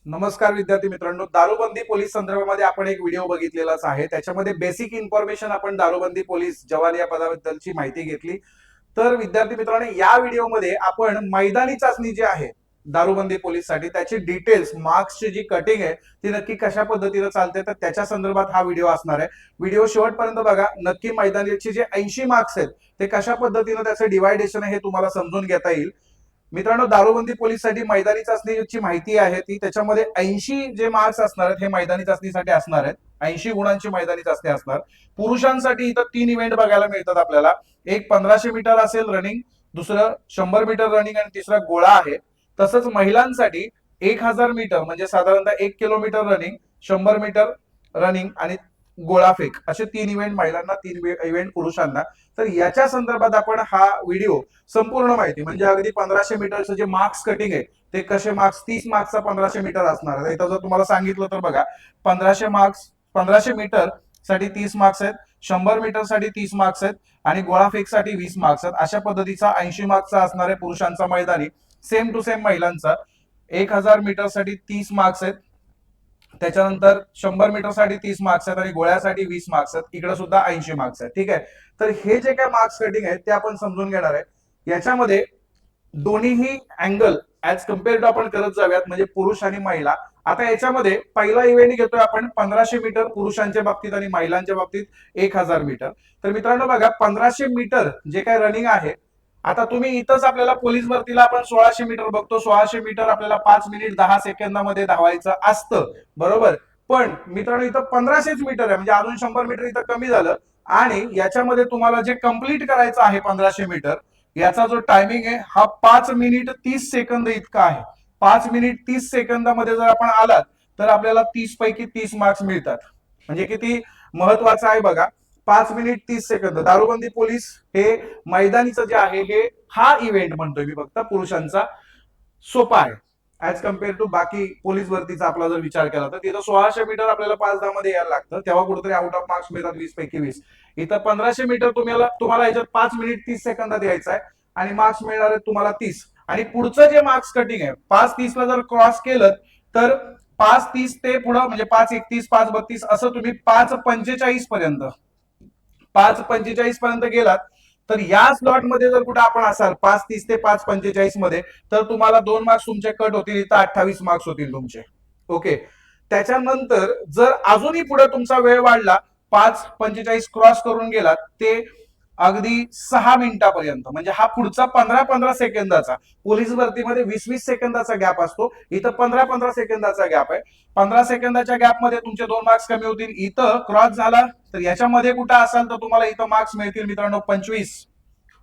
नमस्कार विद्यार्थी मित्रांनो, दारूबंदी पोलीस संदर्भामध्ये आपण एक व्हिडिओ बघितलेलाच आहे. त्याच्यामध्ये बेसिक इन्फॉर्मेशन आपण दारूबंदी पोलीस जवान या पदाबद्दलची माहिती घेतली. तर विद्यार्थी मित्रांनो, या व्हिडिओमध्ये आपण मैदानी चाचणी जी आहे दारूबंदी पोलीससाठी त्याची डिटेल्स, मार्क्सची जी कटिंग आहे ती नक्की कशा पद्धतीने चालते तर त्याच्या संदर्भात हा व्हिडिओ असणार आहे. व्हिडिओ शेवटपर्यंत बघा. नक्की मैदानीचे जे 80 मार्क्स आहेत ते कशा पद्धतीने त्याचं डिवायडेशन आहे हे तुम्हाला समजून घेता येईल. मित्रांनो, दारूबंदी पोलीससाठी मैदानी चाचणीची माहिती आहे ती त्याच्यामध्ये 80 जे मार्क्स असणार आहेत हे मैदानी चाचणीसाठी असणार आहेत. 80 गुणांची मैदानी चाचणी असणार. पुरुषांसाठी इथं 3 इव्हेंट बघायला मिळतात आपल्याला. एक 1500 मीटर असेल रनिंग, दुसरं 100 मीटर रनिंग आणि तिसरा गोळा आहे. तसंच महिलांसाठी 1000 मीटर म्हणजे साधारणतः 1 किलोमीटर रनिंग, 100 मीटर रनिंग आणि गोळा फेक असे 3 इव्हेंट महिलांना, 3 इव्हेंट पुरुषांना. तर याच्या संदर्भात आपण हा व्हिडिओ संपूर्ण माहिती म्हणजे अगदी 1500 मीटरचं जे मार्क्स कटिंग आहे ते कसे मार्क्स 30 मार्क्सचा 1500 मीटर असणार आहे. इथं जर तुम्हाला सांगितलं तर बघा, 1500 मीटर साठी 30 मार्क्स आहेत, 100 मीटर साठी 30 मार्क्स आहेत आणि गोळा फेक साठी 20 मार्क्स आहेत. अशा पद्धतीचा 80 मार्क्सचा असणार आहे पुरुषांचा मैदानी. सेम टू सेम महिलांचा 1000 मीटर साठी 30 मार्क्स आहेत, त्याच्यानंतर 100 मीटर साठी 30 मार्क्स आहेत आणि गोळ्यासाठी 20 मार्क्स आहेत. इकडे सुद्धा 80 मार्क्स आहेत. ठीक आहे. तर हे जे काय मार्क्स कटिंग आहे ते आपण समजून घेणार आहे. याच्यामध्ये दोन्हीही अँगल ऍज कम्पेअर टू आपण करत जाऊयात, म्हणजे पुरुष आणि महिला. आता याच्यामध्ये पहिला इव्हेंट घेतोय आपण 1500 मीटर पुरुषांच्या बाबतीत आणि महिलांच्या बाबतीत 1000 मीटर. तर मित्रांनो बघा, 1500 मीटर जे काय रनिंग आहे, आता तुम्ही इथंच आपल्याला पोलीस भरतीला आपण 1600 मीटर बघतो. 1600 मीटर आपल्याला 5 मिनिट 10 सेकंदामध्ये धावायचं असतं, बरोबर. पण मित्रांनो इथं 1500 मीटर आहे, म्हणजे अजून 100 मीटर इथं कमी झालं. आणि याच्यामध्ये तुम्हाला जे कंप्लीट करायचं आहे 1500 मीटर, याचा जो टायमिंग आहे हा 5 मिनिट 30 सेकंद इतका आहे. 5 मिनिट 30 सेकंदामध्ये जर आपण आलात तर आपल्याला 30 पैकी 30 मार्क्स मिळतात. म्हणजे किती महत्वाचं आहे बघा. 5 मिनिट 30 सेकंद. दारूबंदी पोलीस हे मैदानीचं जे आहे हे हा इव्हेंट म्हणतोय मी फक्त पुरुषांचा, सोपा आहे ऍज कम्पेअर टू बाकी पोलीस भरतीचा आपला जर विचार केला तर तिथं 1600 मीटर आपल्याला 5-10 मध्ये यायला लागतं, तेव्हा कुठेतरी आउट ऑफ मार्क्स मिळतात 20 पैकी 20. इथं 1500 मीटर तुम्हाला याच्यात 5 मिनिट 30 सेकंदात यायचं आहे आणि मार्क्स मिळणार आहेत तुम्हाला 30. आणि पुढचं जे मार्क्स कटिंग आहे 5:30 ला जर क्रॉस केलं तर 5:30 ते पुढं म्हणजे 5:31, 5:32 असं तुम्ही 5:45 पर्यंत 5:45 पर्यंत गेलात तर या स्लॉट मध्ये जर कुठे आपण असाल 5:30 ते 5:45 मध्ये, तर तुम्हाला 2 मार्क्स तुमचे कट होतील. इथं 28 मार्क्स होतील तुमचे. ओके. त्याच्यानंतर जर अजूनही पुढे तुमचा वेळ वाढला, 5:45 क्रॉस करून गेलात ते अगदी 6 मिनिटापर्यंत, म्हणजे हा पुढचा 15-15 सेकंदाचा. पोलीस भरतीमध्ये 20-20 सेकंदाचा गॅप असतो, इथं 15-15 सेकंदाचा गॅप आहे. 15 सेकंदाच्या गॅप मध्ये तुमचे 2 मार्क्स कमी होतील. इथं क्रॉस झाला तर याच्यामध्ये कुठं असाल तर तुम्हाला इथं मार्क्स मिळतील मित्रांनो 25.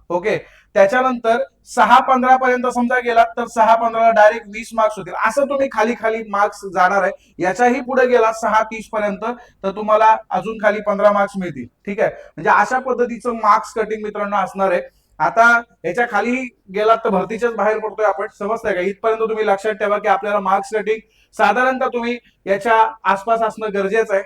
ओके. त्याच्यानंतर 6:15 पर्यंत समजा गेलात तर 6:15 डायरेक्ट 20 मार्क्स होतील. असं तुम्ही खाली खाली मार्क्स जाणार आहे. याच्याही पुढे गेला 6:30 पर्यंत तर तुम्हाला अजून खाली 15 मार्क्स मिळतील. ठीक आहे. म्हणजे अशा पद्धतीचं मार्क्स कटिंग मित्रांनो असणार आहे. आता याच्या खाली गेलात तर भरतीच्याच बाहेर पडतोय आपण, समजतंय का? इथपर्यंत तुम्ही लक्षात ठेवा की आपल्याला मार्क्स कटिंग साधारणतः तुम्ही याच्या आसपास असणं गरजेचं आहे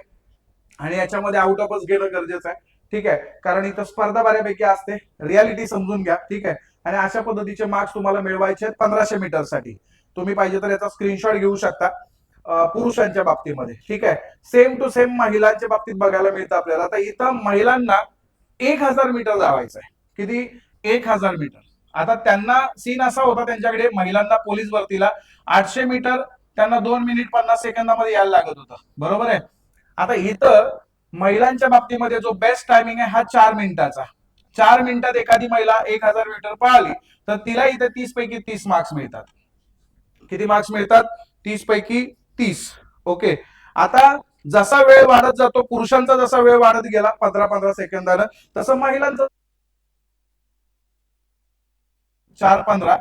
आणि याच्यामध्ये आउट ऑफच घेणं गरजेचं आहे. ठीक आहे. कारण इथं स्पर्धा बऱ्यापैकी असते, रियालिटी समजून घ्या. ठीक आहे. आणि अशा पद्धतीचे मार्क्स तुम्हाला मिळवायचे आहेत 1500 मीटर साठी. तुम्ही पाहिजे तर याचा स्क्रीनशॉट घेऊ शकता पुरुषांच्या बाबतीमध्ये. ठीक आहे. सेम टू सेम महिलांच्या बाबतीत बघायला मिळतं आपल्याला. आता इथं महिलांना 1000 मीटर धावायचं आहे. किती? 1000 मीटर. आता त्यांना सीन असा होता त्यांच्याकडे महिलांना पोलीस भरतीला 800 मीटर त्यांना 2 मिनिट 50 सेकंदामध्ये यायला लागत होतं, बरोबर आहे. आता इथं महिलांच्या बाबतीमध्ये जो बेस्ट टायमिंग आहे हा 4 मिनिटाचा. 4 मिनिटात एखादी महिला 1000 मीटर पळाली तर तिला इथे 30 पैकी 30 मार्क्स मिळतात. किती मार्क्स मिळतात? 30 पैकी 30. ओके. आता जसा वेळ वाढत जातो, पुरुषांचा जसा वेळ वाढत गेला 15-15 सेकंदानं, तसं महिलांचा 4:15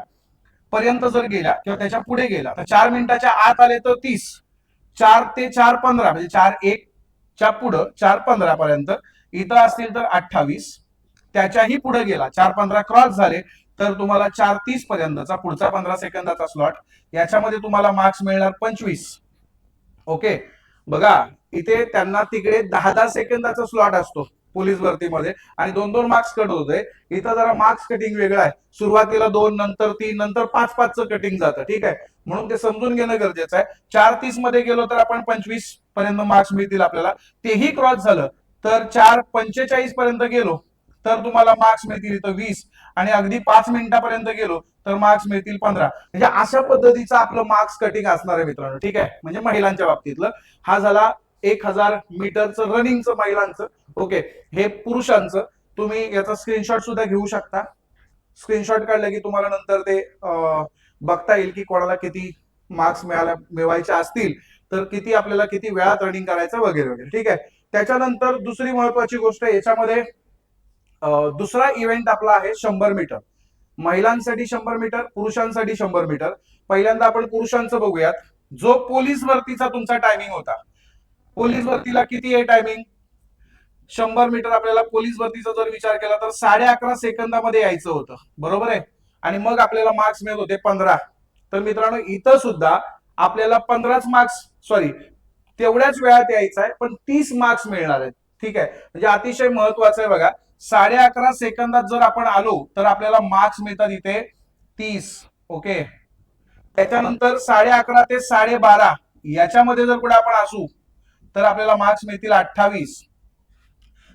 पर्यंत जर गेला किंवा त्याच्या पुढे गेला तर 4 मिनिटाच्या आत आले तर 30. 4 ते 4:15 म्हणजे 4:01 च्या पुढं 4:15 पर्यंत. इथं असतील तर 28. त्याच्याही पुढे गेला 4:15 क्रॉस झाले तर तुम्हाला 4:30 पर्यंतचा पुढचा 15 सेकंदाचा स्लॉट. याच्यामध्ये तुम्हाला मार्क्स मिळणार 25. ओके. बघा इथे त्यांना तिकडे 10-10 सेकंदाचा स्लॉट असतो. पोलीस भरतीमध्ये, आणि 2-2 मार्क्स कट होते. इथं जरा मार्क्स कटिंग वेगळं आहे. सुरुवातीला 2, नंतर 3, नंतर 5-5चं कटिंग जातं. ठीक आहे, म्हणून ते समजून घेणं गरजेचं आहे. 4:30 मध्ये गेलो तर आपण 25 पर्यंत मार्क्स मिळतील आपल्याला. तेही क्रॉस झालं तर 4:45 पर्यंत गेलो तर तुम्हाला मार्क्स मिळतील इथं 20, आणि अगदी 5 मिनिटापर्यंत गेलो तर मार्क्स मिळतील 15. म्हणजे अशा पद्धतीचं आपलं मार्क्स कटिंग असणार आहे मित्रांनो. ठीक आहे, म्हणजे महिलांच्या बाबतीतलं. हा झाला 1000 मीटरचं रनिंगचं महिलांचं. ओके, हे पुरुषांचं. तुम्ही याचा स्क्रीनशॉट सुद्धा घेऊ शकता. स्क्रीनशॉट काढलं की तुम्हाला नंतर ते बघता येईल की कोणाला किती मार्क्स मिळवायचे असतील तर किती आपल्याला किती वेळात रनिंग करायचं वगैरे वगैरे. ठीक आहे, त्याच्यानंतर दुसरी महत्वाची गोष्ट याच्यामध्ये दुसरा इव्हेंट आपला आहे 100 मीटर. महिलांसाठी 100 मीटर, पुरुषांसाठी 100 मीटर. पहिल्यांदा आपण पुरुषांचं बघूयात. जो पोलीस भरतीचा तुमचा टायमिंग होता, पोलीस भरतीला किती आहे टायमिंग? 100 मीटर आपल्याला पोलीस भरतीचा जर विचार केला तर 11.5 सेकंदामध्ये यायचं होतं, बरोबर आहे. आणि मग आपल्याला मार्क्स मिळत होते 15. तर मित्रांनो इथं सुद्धा आपल्याला 15च मार्क्स, सॉरी, तेवढ्याच वेळात यायचं आहे, पण 30 मार्क्स मिळणार आहेत. ठीक आहे, म्हणजे अतिशय महत्वाचं आहे बघा. 11.5 सेकंदात जर आपण आलो तर आपल्याला मार्क्स मिळतात इथे 30. ओके, त्याच्यानंतर 11.5 ते 12.5 याच्यामध्ये जर कुठे आपण असू तर आपल्याला मार्क्स मिळतील 28.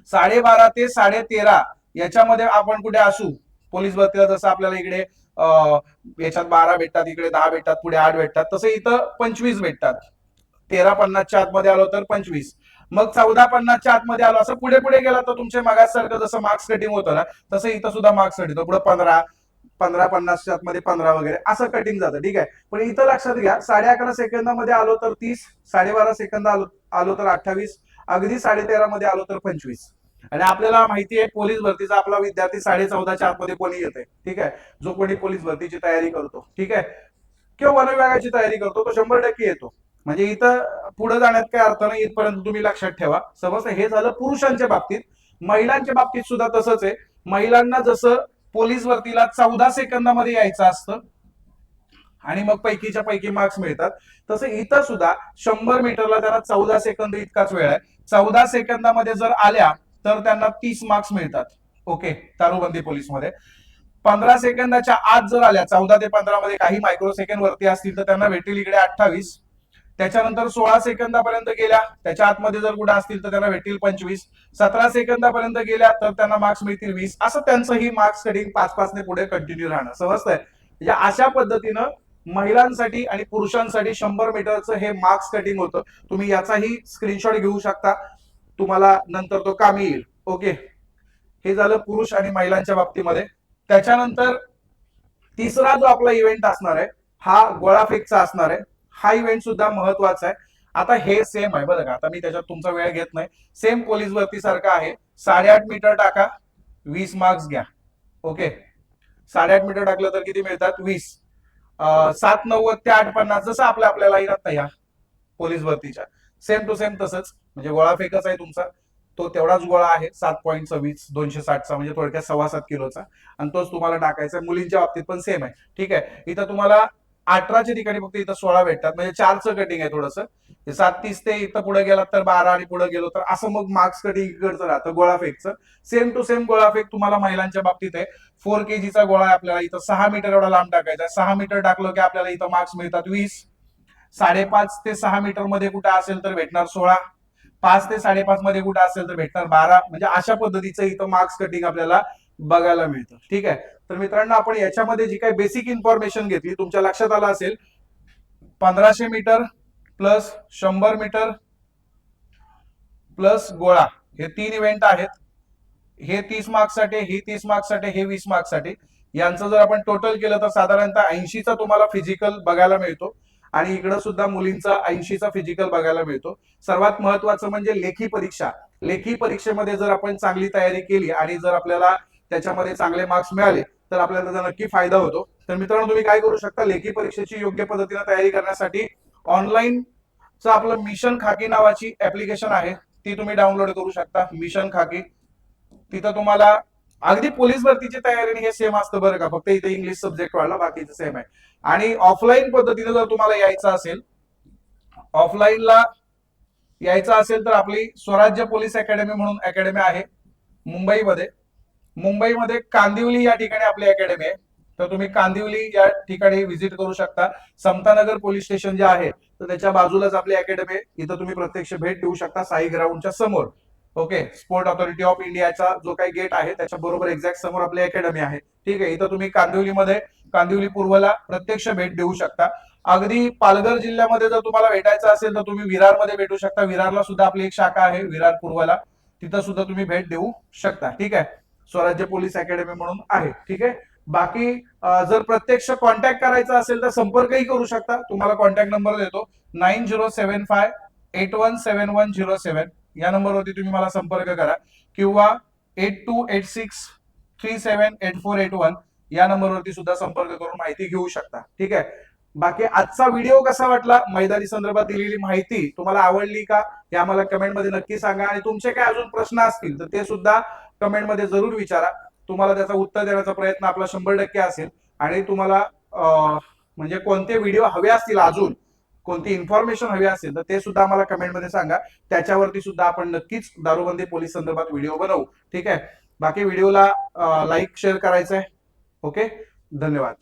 12.5 ते 13.5 याच्यामध्ये आपण कुठे असू पोलीस भरतीला, जसं आपल्याला इकडे याच्यात 12 भेटतात, इकडे 10 भेटतात, पुढे 8 भेटतात, तसं इथं 25 भेटतात. 13:50च्या आतमध्ये आलो तर 25, मग 14:50च्या आतमध्ये आलो, असं पुढे पुढे गेला तर तुमच्या मागासारखं जसं मार्क्स कटिंग होतं ना तसं इथं सुद्धा मार्क्स कटिंग होतं. पुढे 15, 15:50च्या आतमध्ये 15 वगैरे असं कटिंग जातं. ठीक आहे, पण इथं लक्षात घ्या 11.5 सेकंदामध्ये आलो तर 30, 12.5 सेकंद आलो तर 28, अगदी 13.5 मध्ये आलो तर 25. आणि आपल्याला माहिती आहे पोलीस भरतीचा आपला विद्यार्थी 14:30च्या आतमध्ये कोणी येते. ठीक आहे, जो कोणी पोलीस भरतीची तयारी करतो, ठीक आहे, किंवा वन विभागाची तयारी करतो, तो 100% येतो. म्हणजे इथं पुढे जाण्यात काही अर्थ नाही, इथपर्यंत तुम्ही लक्षात ठेवा. समजतं. हे झालं पुरुषांच्या बाबतीत. महिलांच्या बाबतीत सुद्धा तसंच आहे. महिलांना जसं पोलीस भरतीला 14 सेकंदामध्ये यायचं असतं आणि मग पैकीच्या पैकी मार्क्स मिळतात, तसं इथं सुद्धा 100 मीटरला त्यांना 14 सेकंद इतकाच वेळ आहे. 14 सेकंदामध्ये जर आल्या तर त्यांना 30 मार्क्स मिळतात. ओके, दारूबंदी पोलीसमध्ये 15 सेकंदाच्या आत जर आल्या, 14 ते 15 मध्ये काही मायक्रो सेकंड वरती असतील तर त्यांना भेटेल इकडे 28. त्याच्यानंतर 16 सेकंदापर्यंत गेल्या, त्याच्या आतमध्ये जर कुठे असतील तर त्यांना भेटतील 25. 17 सेकंदापर्यंत गेल्या तर त्यांना मार्क्स मिळतील 20. असं त्यांचं ही मार्क्स कटिंग 5-5 ने पुढे कंटिन्यू राहणं. समजतंय. म्हणजे अशा पद्धतीनं महिलांसाठी आणि पुरुषांसाठी 100 मीटरचं हे मार्क्स कटिंग होतं. तुम्ही याचाही स्क्रीनशॉट घेऊ शकता, तुम्हाला नंतर तो कामी येईल. ओके, हे झालं पुरुष आणि महिलांच्या बाबतीमध्ये. त्याच्यानंतर तिसरा जो आपला इव्हेंट असणार आहे हा गोळाफेकचा असणार आहे. हा इव्हेंट सुद्धा महत्वाचा आहे. आता हे सेम आहे बरं का, आता मी त्याच्यात तुमचा वेळ घेत नाही. सेम पोलीस भरती सारखा आहे. 8.5 मीटर टाका, 20 मार्क्स घ्या. ओके, 8.5 मीटर टाकलं तर किती मिळतात? 20. 7:90 ते 8:50 जसं आपल्याला येणार नाही या पोलीस भरतीच्या, सेम टू सेम तसंच. म्हणजे गोळा फेकच आहे तुमचा, तो तेवढाच गोळा आहे 7.26 260चा, म्हणजे थोडक्यात 7.25 किलोचा, आणि तोच तुम्हाला टाकायचा आहे. मुलींच्या बाबतीत पण सेम आहे. ठीक आहे, इथं तुम्हाला 18च्या ठिकाणी फक्त इथं 16 भेटतात, म्हणजे 4चं कटिंग आहे थोडंसं. 7:30 ते इथं पुढे गेलात तर 12, आणि पुढे गेलो तर असं मग मार्क्स कटिंग इकडचं राहतं गोळाफेकचं. सेम टू सेम गोळाफेक तुम्हाला महिलांच्या बाबतीत आहे. 4 kgचा गोळा आहे आपल्याला, इथं 6 मीटर एवढा लांब टाकायचा आहे. 6 मीटर टाकलं की आपल्याला इथं मार्क्स मिळतात 20. 5.5 ते 6 मीटर मध्ये कुठे असेल तर भेटणार 16. 5 ते 5.5 मध्ये कुठे असेल तर भेटणार 12. म्हणजे अशा पद्धतीचं इथं मार्क्स कटिंग आपल्याला बघायला मिळतं. ठीक आहे, तर मित्रांनो आपण याच्यामध्ये जी काही बेसिक इन्फॉर्मेशन घेतली तुमच्या लक्षात आलं असेल. 1500 मीटर प्लस 100 मीटर प्लस गोळा, हे 3 इव्हेंट आहेत. हे 30 मार्क्ससाठी, हे 30 मार्क्ससाठी, हे 20 मार्क्ससाठी. यांचं जर आपण टोटल केलं तर साधारणतः 80चा तुम्हाला फिजिकल बघायला मिळतो, आणि इकडे सुद्धा मुलींचा 80चा फिजिकल बघायला मिळतो. सर्वात महत्वाचं म्हणजे लेखी परीक्षा. लेखी परीक्षेमध्ये जर आपण चांगली तयारी केली आणि जर आपल्याला त्याच्यामध्ये चांगले मार्क्स मिळाले तर आपल्याला त्याचा नक्की फायदा होतो. तर मित्रांनो तुम्ही काय करू शकता, लेखी परीक्षेची योग्य पद्धतीने तयारी करण्यासाठी ऑनलाईनचं आपलं मिशन खाकी नावाची ऍप्लिकेशन आहे, ती तुम्ही डाउनलोड करू शकता. मिशन खाकी, तिथं तुम्हाला अगदी पोलीस भरतीची तयारी हे सेम असतं बरं का, फक्त इथे इंग्लिश सब्जेक्ट वाढला, बाकीचं सेम आहे. आणि ऑफलाईन पद्धतीने जर तुम्हाला यायचं असेल, ऑफलाईनला यायचं असेल तर आपली स्वराज्य पोलीस अकॅडमी म्हणून अकॅडमी आहे. मुंबईमध्ये कांदिवली या ठिकाणी आपली अकॅडमी आहे. तर तुम्ही कांदिवली या ठिकाणी व्हिजिट करू शकता. समतानगर पोलीस स्टेशन जे आहे तर त्याच्या बाजूलाच आपली अकॅडमी आहे. इथं तुम्ही प्रत्यक्ष भेट देऊ शकता साई ग्राउंडच्या समोर. ओके, स्पोर्ट ऑथॉरिटी ऑफ इंडियाचा जो काही गेट आहे त्याच्या बरोबर एक्झॅक्ट समोर आपली अकॅडमी आहे. ठीक आहे, इथं तुम्ही कांदिवली पूर्वला प्रत्यक्ष भेट देऊ शकता. अगदी पालघर जिल्ह्यामध्ये जर तुम्हाला भेटायचं असेल तर तुम्ही विरारमध्ये भेटू शकता. विरारला सुद्धा आपली एक शाखा आहे, विरार पूर्वला. तिथं सुद्धा तुम्ही भेट देऊ शकता. ठीक आहे, स्वराज्य पोलीस अकॅडमी म्हणून आहे. ठीक आहे, बाकी जर प्रत्यक्ष कॉन्टॅक्ट करायचा असेल तर संपर्कही करू शकता. तुम्हाला कॉन्टॅक्ट नंबर देतो 9075817107. या नंबरवरती तुम्ही मला संपर्क करा, किंवा 8286378481 या नंबरवरती सुद्धा संपर्क करून माहिती घेऊ शकता. ठीक आहे, बाकी आजचा व्हिडिओ कसा वाटला, मैदानी संदर्भात दिलेली माहिती तुम्हाला आवडली का, हे आम्हाला कमेंटमध्ये नक्की सांगा. आणि तुमचे काय अजून प्रश्न असतील तर ते सुद्धा कमेंटमध्ये जरूर विचारा. तुम्हाला त्याचा उत्तर देण्याचा प्रयत्न आपला 100% असेल. आणि तुम्हाला म्हणजे कोणते व्हिडिओ हवे असतील, अजून कोणती इन्फॉर्मेशन हवी असेल तर ते सुद्धा आम्हाला कमेंटमध्ये सांगा. त्याच्यावरती सुद्धा आपण नक्कीच दारूबंदी पोलीस संदर्भात व्हिडिओ बनवू. ठीक आहे, बाकी व्हिडिओला लाईक शेअर करायचंय. ओके, धन्यवाद.